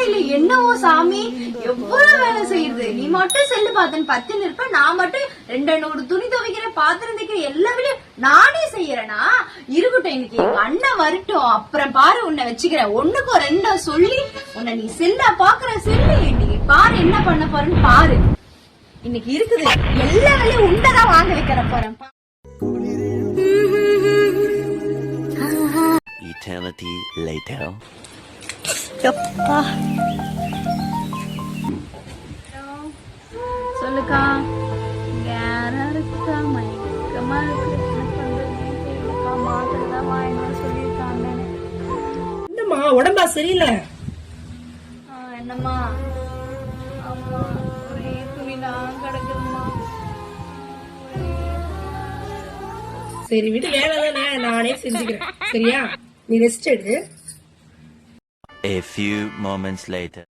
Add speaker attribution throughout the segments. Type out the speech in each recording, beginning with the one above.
Speaker 1: இல்ல என்னவோ சாமி எவ்வளவு வேலை செய்யுது. நீ மட்டும் செல்லு பார்த்தேன்னு 10 இருப்ப, நான் மட்டும் 200 துணி துவைக்கிற, பாத்திரம் தைக்கிற, எல்லா வேலையும் நானே செய்யறேனா? இருக்கட்டும், இன்னைக்கு எங்க அண்ணன் வரட்டும், அப்புறம் பாரு உன்னை வச்சுக்கிறேன். 1க்கோ 2 சொல்லி உன்னை நீ செல்லா பாக்குற. செல்லு இன்னைக்கு பாரு என்ன பண்ண போறேன்னு பாரு. இன்னைக்கு இருக்குது எல்லா வேலையும் உண்டதான் வாங்க வைக்கிற போறேன்.
Speaker 2: Eternity later.
Speaker 1: சொல்லுக்கா, யாரா இருக்கா? மயக்கமா இருக்கு. மாத்திரை தான் வாங்கணும்னு சொல்லியிருக்காங்க.
Speaker 3: என்னம்மா உடம்பா சரியில்லை?
Speaker 1: என்னம்மா? ஆமா, ஒரே துணிதான் கிடக்குதுமா.
Speaker 3: சரி விட்டு, வேலை தானே, நானே செஞ்சுக்கிறேன். சரியா, நீ ரெஸ்ட் எடு.
Speaker 2: A few moments later.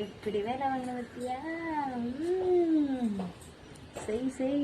Speaker 1: எப்படி வேலை வாங்க பத்தியா? செய்